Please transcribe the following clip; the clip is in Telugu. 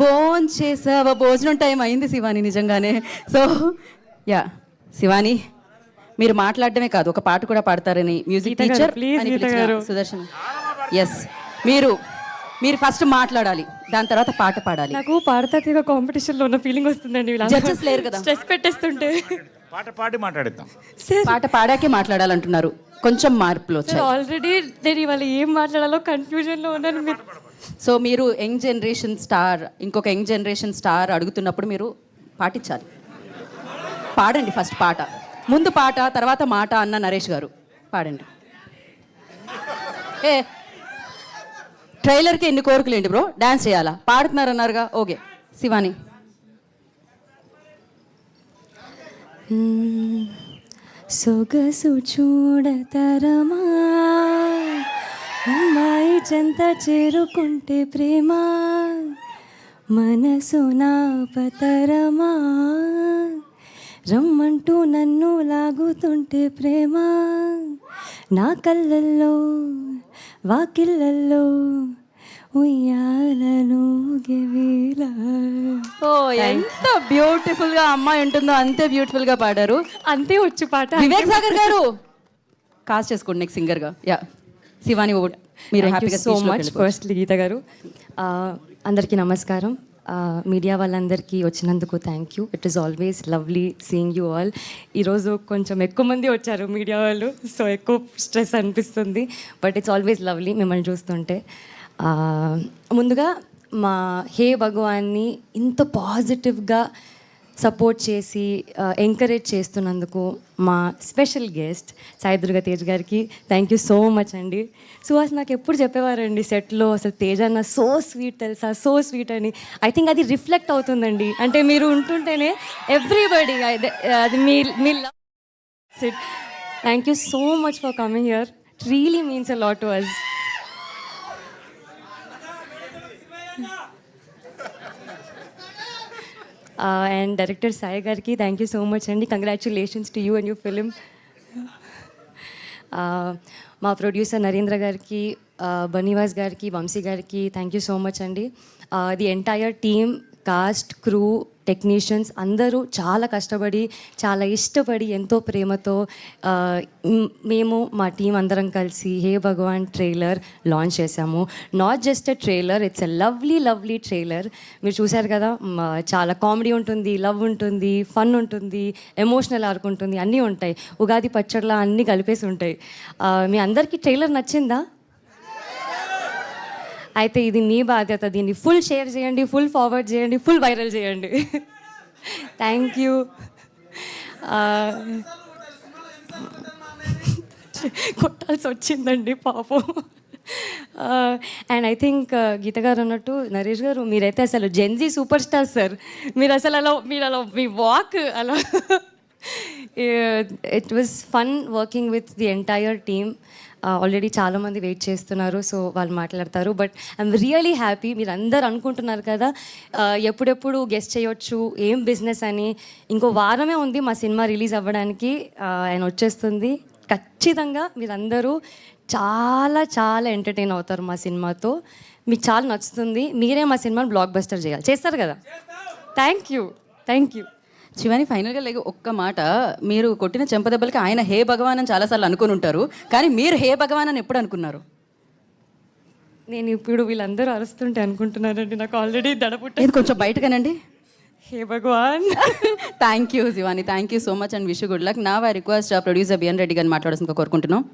భోంచేసావా? భోజనం టైం అయింది శివాని నిజంగానే. సో యా శివాని, మీరు మాట్లాడటమే కాదు ఒక పాట కూడా పాడతారని మ్యూజిక్ టీచర్ అని పిలిచిన సుదర్శన్. ఎస్, మీరు ఫస్ట్ మాట్లాడాలి, దాని తర్వాత పాట పాడాలి. నాకు పాడతాక కాంపిటీషన్లో ఉన్న ఫీలింగ్ వస్తుందండి. జడ్జెస్ లేరు కదా, స్ట్రెస్ పెట్టేస్తుంటే. పాట పాడి మాట్లాడేద్దాం. పాట పాడాకే మాట్లాడాలంటున్నారు, కొంచెం మార్పులు వచ్చాయి. ఆల్రెడీ నేను ఇవాళ ఏం మాట్లాడాలో కన్ఫ్యూజన్లో ఉన్నాను. సో మీరు యంగ్ జనరేషన్ స్టార్, ఇంకొక యంగ్ జనరేషన్ స్టార్ అడుగుతున్నప్పుడు మీరు పాటించాలి. పాడండి ఫస్ట్ పాట, ముందు పాట తర్వాత మాట అన్న నరేష్ గారు పాడండి. ఏ ట్రైలర్కి ఎన్ని కోరికలు ఏంటి బ్రో, డాన్స్ చేయాలా? పాడుతున్నారు అన్నారుగా, ఓకే. శివాని. సొగసు చూడతరమా, అమ్మాయి చెంత చేరుకుంటే ప్రేమ, మనసు నా పతరమా, రమ్మంటూ నన్ను లాగుతుంటే ప్రేమ, నా కళ్ళల్లో వాకిళ్ళల్లో ఉయ్యాలలో గెవేళ. ఓ ఎంత బ్యూటిఫుల్ గా అమ్మాయి ఉంటుందో అంతే బ్యూటిఫుల్ గా పాడారు. అంతే వచ్చు పాట. వివేక్ సాగర్ గారు కాస్ట్ చేసుకోండి నెక్స్ట్ సింగర్ గా. యా శివాని, మీరు హ్యాపీగా సో మచ్. ఫస్ట్లీ గీత గారు, అందరికీ నమస్కారం. మీడియా వాళ్ళందరికీ వచ్చినందుకు thank you. It is always lovely seeing you all. ఈరోజు కొంచెం ఎక్కువ మంది వచ్చారు మీడియా వాళ్ళు, సో ఎక్కువ స్ట్రెస్ అనిపిస్తుంది, బట్ ఇట్స్ ఆల్వేస్ లవ్లీ మిమ్మల్ని చూస్తుంటే. ముందుగా మా హే భగవాన్ని ఇంత పాజిటివ్గా సపోర్ట్ చేసి ఎంకరేజ్ చేస్తున్నందుకు మా స్పెషల్ గెస్ట్ సాయిదుర్గ తేజ్ గారికి థ్యాంక్ యూ సో మచ్ అండి. సుహాస్ నాకు ఎప్పుడు చెప్పేవారండి సెట్లో, అసలు తేజ్ అన్న సో స్వీట్ తెలుసా, సో స్వీట్ అని. ఐ థింక్ అది రిఫ్లెక్ట్ అవుతుందండి, అంటే మీరు ఉంటుంటేనే ఎవ్రీబడి అది మీ love. Thank you so much for coming here, it really means a lot to us. And director Sai గారికి థ్యాంక్ యూ సో మచ్ అండి. Congratulations to you and your film. మా ప్రొడ్యూసర్ నరేంద్ర గారికి, బనీవాస్ గారికి, వంశీ గారికి థ్యాంక్ యూ సో మచ్ అండి. The entire team, cast, crew, technicians అందరూ చాలా కష్టపడి, చాలా ఇష్టపడి, ఎంతో ప్రేమతో మేము మా టీం అందరం కలిసి హే భగవాన్ ట్రైలర్ లాంచ్ చేశాము. Not just a trailer, it's a lovely lovely trailer. మీరు చూశారు కదా, చాలా కామెడీ ఉంటుంది, లవ్ ఉంటుంది, ఫన్ ఉంటుంది, ఎమోషనల్ ఆర్క్ ఉంటుంది, అన్నీ ఉంటాయి. ఉగాది పచ్చడిలా అన్నీ కలిపేసి ఉంటాయి. మీ అందరికీ ట్రైలర్ నచ్చిందా? అయితే ఇది మీ బాధ్యత, దీన్ని ఫుల్ షేర్ చేయండి, ఫుల్ ఫార్వర్డ్ చేయండి, ఫుల్ వైరల్ చేయండి. Thank you. కొట్టాల్సి వచ్చిందండి పాపం. అండ్ ఐ థింక్ గీత గారు అన్నట్టు నరేష్ గారు మీరైతే అసలు జెన్జీ సూపర్ స్టార్ సార్. మీరు అసలు అలా మీ వాక్ అలా it was fun working with the entire team. Already చాలామంది వెయిట్ చేస్తున్నారు, సో వాళ్ళు మాట్లాడతారు. But I'm really happy. మీరు అందరు అనుకుంటున్నారు కదా ఎప్పుడెప్పుడు గెస్ట్ చేయొచ్చు, ఏం బిజినెస్ అని. ఇంకో వారమే ఉంది మా సినిమా రిలీజ్ అవ్వడానికి, ఆయన వచ్చేస్తుంది. ఖచ్చితంగా మీరందరూ చాలా చాలా ఎంటర్టైన్ అవుతారు మా సినిమాతో. మీకు చాలా నచ్చుతుంది. మీరే మా సినిమాని బ్లాక్ బస్టర్ చేయాలి, చేస్తారు కదా. Thank you, thank you. Shivani, ఫైనల్గా ఒక్క మాట, మీరు కొట్టిన చెంపదెబ్బలకి ఆయన హే భగవాన్ అని చాలాసార్లు అనుకుని ఉంటారు, కానీ మీరు హే భగవాన్ అని ఎప్పుడు అనుకున్నారు? నేను ఇప్పుడు వీళ్ళందరూ అరుస్తుంటే అనుకుంటున్నారండి, నాకు ఆల్రెడీ దడపుట్ట. ఇది కొంచెం బయటగానండి. హే భగవాన్. Thank you Shivani, thank you so much and wish good luck. నా I request producer B N Reddy గారిని మాట్లాడాల్సిందిగా కోరుకుంటున్నాం.